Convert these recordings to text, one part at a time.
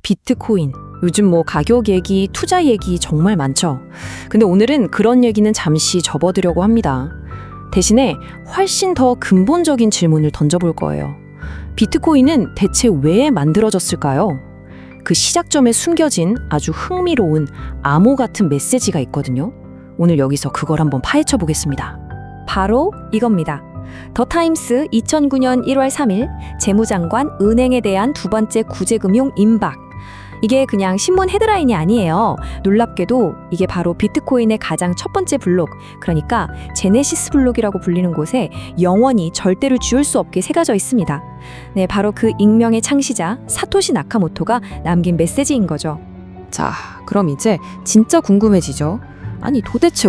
비트코인. 요즘 가격 얘기, 투자 얘기 정말 많죠. 근데 오늘은 그런 얘기는 잠시 접어두려고 합니다. 대신에 훨씬 더 근본적인 질문을 던져볼 거예요. 비트코인은 대체 왜 만들어졌을까요? 그 시작점에 숨겨진 아주 흥미로운 암호 같은 메시지가 있거든요. 오늘 여기서 그걸 한번 파헤쳐 보겠습니다. 바로 이겁니다. 더 타임스 2009년 1월 3일 재무장관 은행에 대한 두 번째 구제금융 임박. 이게 그냥 신문 헤드라인이 아니에요. 놀랍게도 이게 바로 비트코인의 가장 첫 번째 블록, 그러니까 제네시스 블록이라고 불리는 곳에 영원히 절대로 지울 수 없게 새겨져 있습니다. 네, 바로 그 익명의 창시자 사토시 나카모토가 남긴 메시지인 거죠. 자, 그럼 이제 진짜 궁금해지죠? 아니 도대체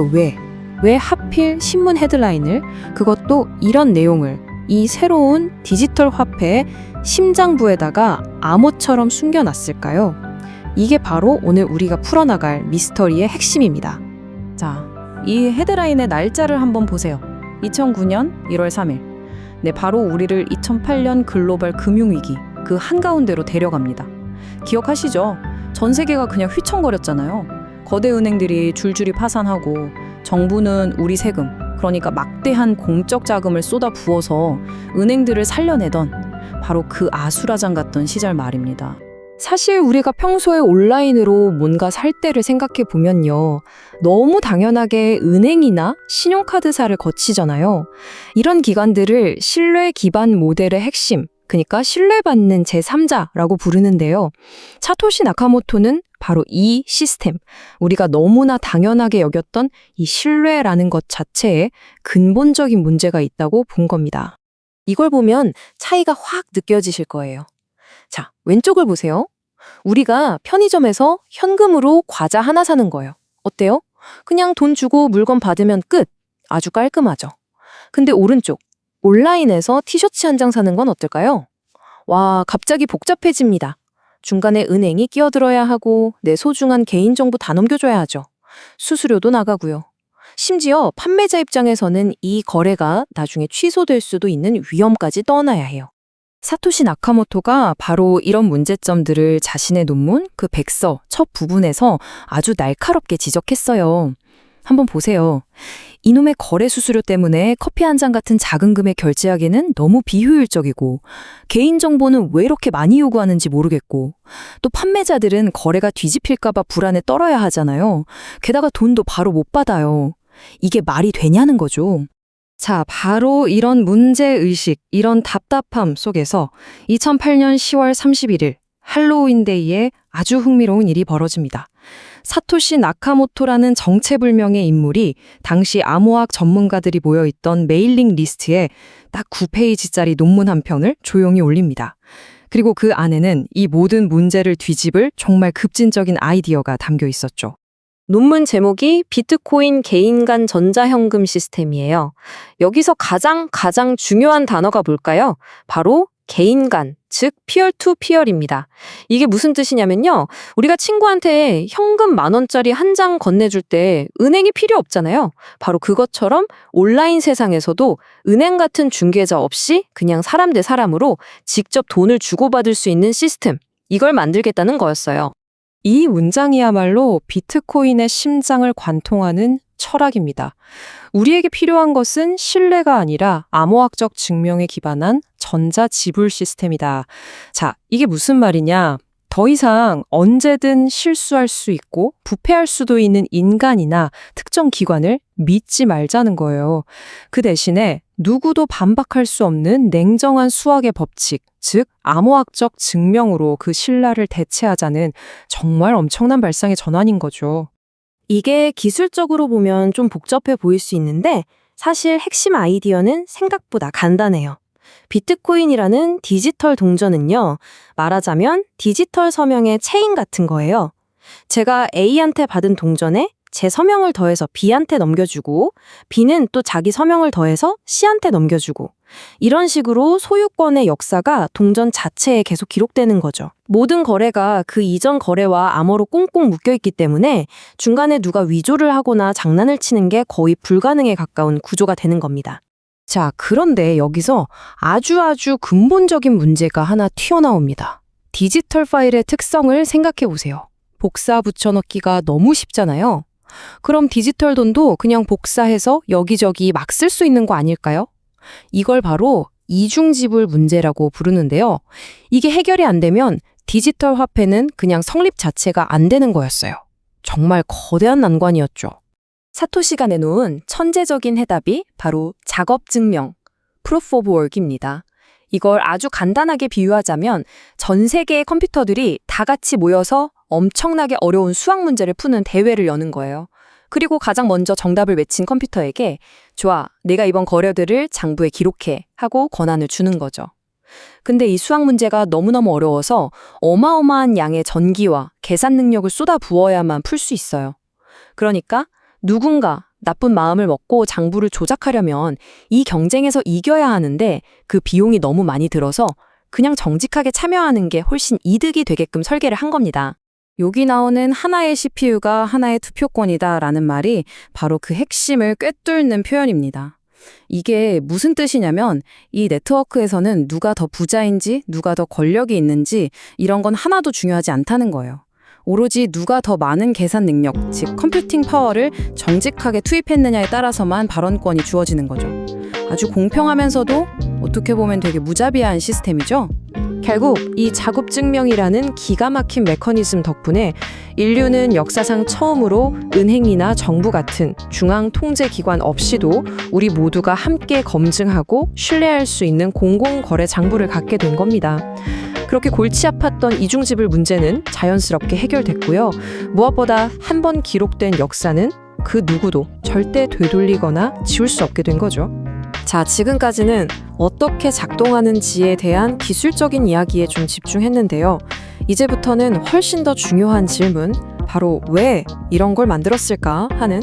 왜 하필 신문 헤드라인을, 그것도 이런 내용을 이 새로운 디지털 화폐의 심장부에다가 암호처럼 숨겨놨을까요? 이게 바로 오늘 우리가 풀어나갈 미스터리의 핵심입니다. 자, 이 헤드라인의 날짜를 한번 보세요. 2009년 1월 3일. 네, 바로 우리를 2008년 글로벌 금융위기 그 한가운데로 데려갑니다. 기억하시죠? 전 세계가 그냥 휘청거렸잖아요. 거대 은행들이 줄줄이 파산하고 정부는 우리 세금, 그러니까 막대한 공적 자금을 쏟아 부어서 은행들을 살려내던 바로 그 아수라장 같던 시절 말입니다. 사실 우리가 평소에 온라인으로 뭔가 살 때를 생각해 보면요, 너무 당연하게 은행이나 신용카드사를 거치잖아요. 이런 기관들을 신뢰 기반 모델의 핵심, 그러니까 신뢰받는 제3자라고 부르는데요. 사토시 나카모토는 바로 이 시스템, 우리가 너무나 당연하게 여겼던 이 신뢰라는 것 자체에 근본적인 문제가 있다고 본 겁니다. 이걸 보면 차이가 확 느껴지실 거예요. 자, 왼쪽을 보세요. 우리가 편의점에서 현금으로 과자 하나 사는 거예요. 어때요? 그냥 돈 주고 물건 받으면 끝. 아주 깔끔하죠. 근데 오른쪽, 온라인에서 티셔츠 한 장 사는 건 어떨까요? 와, 갑자기 복잡해집니다. 중간에 은행이 끼어들어야 하고 내 소중한 개인정보 다 넘겨줘야 하죠. 수수료도 나가고요. 심지어 판매자 입장에서는 이 거래가 나중에 취소될 수도 있는 위험까지 떠나야 해요. 사토시 나카모토가 바로 이런 문제점들을 자신의 논문 그 백서 첫 부분에서 아주 날카롭게 지적했어요. 한번 보세요. 이놈의 거래 수수료 때문에 커피 한 잔 같은 작은 금액 결제하기는 너무 비효율적이고, 개인정보는 왜 이렇게 많이 요구하는지 모르겠고, 또 판매자들은 거래가 뒤집힐까봐 불안에 떨어야 하잖아요. 게다가 돈도 바로 못 받아요. 이게 말이 되냐는 거죠. 자, 바로 이런 문제의식, 이런 답답함 속에서 2008년 10월 31일 할로윈데이에 아주 흥미로운 일이 벌어집니다. 사토시 나카모토라는 정체불명의 인물이 당시 암호학 전문가들이 모여있던 메일링 리스트에 딱 9페이지짜리 논문 한 편을 조용히 올립니다. 그리고 그 안에는 이 모든 문제를 뒤집을 정말 급진적인 아이디어가 담겨 있었죠. 논문 제목이 비트코인 개인 간 전자현금 시스템이에요. 여기서 가장 중요한 단어가 뭘까요? 바로 개인 간, 즉 피어 투 피어입니다. 이게 무슨 뜻이냐면요, 우리가 친구한테 현금 10,000원짜리 한 장 건네줄 때 은행이 필요 없잖아요. 바로 그것처럼 온라인 세상에서도 은행 같은 중개자 없이 그냥 사람 대 사람으로 직접 돈을 주고받을 수 있는 시스템, 이걸 만들겠다는 거였어요. 이 문장이야말로 비트코인의 심장을 관통하는 철학입니다. 우리에게 필요한 것은 신뢰가 아니라 암호학적 증명에 기반한 전자지불 시스템이다. 자, 이게 무슨 말이냐? 더 이상 언제든 실수할 수 있고 부패할 수도 있는 인간이나 특정 기관을 믿지 말자는 거예요. 그 대신에 누구도 반박할 수 없는 냉정한 수학의 법칙, 즉 암호학적 증명으로 그 신뢰를 대체하자는 정말 엄청난 발상의 전환인 거죠. 이게 기술적으로 보면 좀 복잡해 보일 수 있는데 사실 핵심 아이디어는 생각보다 간단해요. 비트코인이라는 디지털 동전은요, 말하자면 디지털 서명의 체인 같은 거예요. 제가 A한테 받은 동전에 제 서명을 더해서 B한테 넘겨주고, B는 또 자기 서명을 더해서 C한테 넘겨주고, 이런 식으로 소유권의 역사가 동전 자체에 계속 기록되는 거죠. 모든 거래가 그 이전 거래와 암호로 꽁꽁 묶여있기 때문에 중간에 누가 위조를 하거나 장난을 치는 게 거의 불가능에 가까운 구조가 되는 겁니다. 자, 그런데 여기서 아주 근본적인 문제가 하나 튀어나옵니다. 디지털 파일의 특성을 생각해 보세요. 복사 붙여넣기가 너무 쉽잖아요. 그럼 디지털 돈도 그냥 복사해서 여기저기 막 쓸 수 있는 거 아닐까요? 이걸 바로 이중지불 문제라고 부르는데요. 이게 해결이 안 되면 디지털 화폐는 그냥 성립 자체가 안 되는 거였어요. 정말 거대한 난관이었죠. 사토시가 내놓은 천재적인 해답이 바로 작업 증명, Proof of Work입니다. 이걸 아주 간단하게 비유하자면 전 세계의 컴퓨터들이 다 같이 모여서 엄청나게 어려운 수학 문제를 푸는 대회를 여는 거예요. 그리고 가장 먼저 정답을 외친 컴퓨터에게 좋아, 내가 이번 거래들을 장부에 기록해 하고 권한을 주는 거죠. 근데 이 수학 문제가 너무너무 어려워서 어마어마한 양의 전기와 계산 능력을 쏟아 부어야만 풀 수 있어요. 그러니까 누군가 나쁜 마음을 먹고 장부를 조작하려면 이 경쟁에서 이겨야 하는데 그 비용이 너무 많이 들어서 그냥 정직하게 참여하는 게 훨씬 이득이 되게끔 설계를 한 겁니다. 여기 나오는 하나의 CPU가 하나의 투표권이다라는 말이 바로 그 핵심을 꿰뚫는 표현입니다. 이게 무슨 뜻이냐면 이 네트워크에서는 누가 더 부자인지 누가 더 권력이 있는지 이런 건 하나도 중요하지 않다는 거예요. 오로지 누가 더 많은 계산 능력, 즉 컴퓨팅 파워를 정직하게 투입했느냐에 따라서만 발언권이 주어지는 거죠. 아주 공평하면서도 어떻게 보면 되게 무자비한 시스템이죠. 결국 이 자급 증명이라는 기가 막힌 메커니즘 덕분에 인류는 역사상 처음으로 은행이나 정부 같은 중앙 통제 기관 없이도 우리 모두가 함께 검증하고 신뢰할 수 있는 공공거래 장부를 갖게 된 겁니다. 그렇게 골치 아팠던 이중지불 문제는 자연스럽게 해결됐고요. 무엇보다 한 번 기록된 역사는 그 누구도 절대 되돌리거나 지울 수 없게 된 거죠. 자, 지금까지는 어떻게 작동하는지에 대한 기술적인 이야기에 좀 집중했는데요. 이제부터는 훨씬 더 중요한 질문, 바로 왜 이런 걸 만들었을까 하는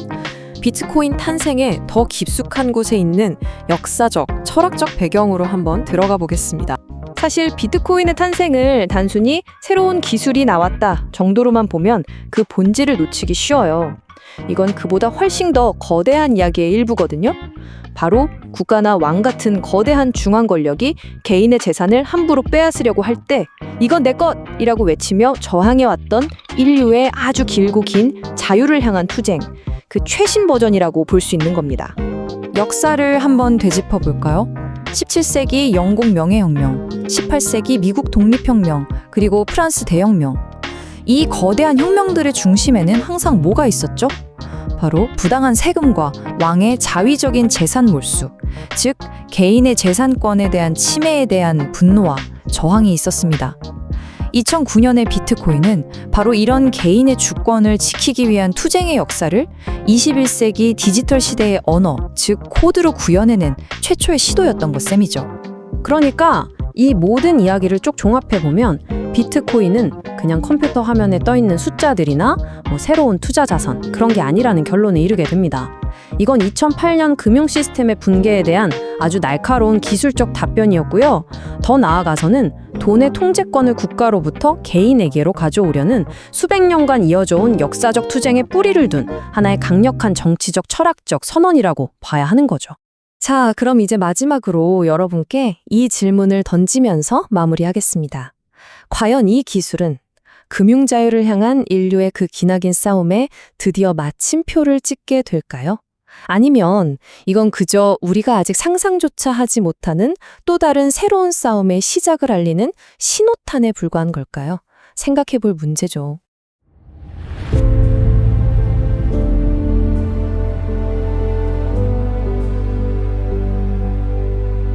비트코인 탄생에 더 깊숙한 곳에 있는 역사적, 철학적 배경으로 한번 들어가 보겠습니다. 사실 비트코인의 탄생을 단순히 새로운 기술이 나왔다 정도로만 보면 그 본질을 놓치기 쉬워요. 이건 그보다 훨씬 더 거대한 이야기의 일부거든요. 바로 국가나 왕 같은 거대한 중앙 권력이 개인의 재산을 함부로 빼앗으려고 할 때 이건 내 것이라고 외치며 저항해왔던 인류의 아주 길고 긴 자유를 향한 투쟁, 그 최신 버전이라고 볼 수 있는 겁니다. 역사를 한번 되짚어 볼까요? 17세기 영국 명예혁명, 18세기 미국 독립혁명, 그리고 프랑스 대혁명. 이 거대한 혁명들의 중심에는 항상 뭐가 있었죠? 바로 부당한 세금과 왕의 자위적인 재산 몰수, 즉 개인의 재산권에 대한 침해에 대한 분노와 저항이 있었습니다. 2009년의 비트코인은 바로 이런 개인의 주권을 지키기 위한 투쟁의 역사를 21세기 디지털 시대의 언어, 즉 코드로 구현해낸 최초의 시도였던 것 셈이죠. 그러니까 이 모든 이야기를 쭉 종합해보면 비트코인은 그냥 컴퓨터 화면에 떠있는 숫자들이나 새로운 투자 자산, 그런 게 아니라는 결론에 이르게 됩니다. 이건 2008년 금융 시스템의 붕괴에 대한 아주 날카로운 기술적 답변이었고요. 더 나아가서는 돈의 통제권을 국가로부터 개인에게로 가져오려는 수백 년간 이어져온 역사적 투쟁의 뿌리를 둔 하나의 강력한 정치적 철학적 선언이라고 봐야 하는 거죠. 자, 그럼 이제 마지막으로 여러분께 이 질문을 던지면서 마무리하겠습니다. 과연 이 기술은 금융자유를 향한 인류의 그 기나긴 싸움에 드디어 마침표를 찍게 될까요? 아니면 이건 그저 우리가 아직 상상조차 하지 못하는 또 다른 새로운 싸움의 시작을 알리는 신호탄에 불과한 걸까요? 생각해 볼 문제죠.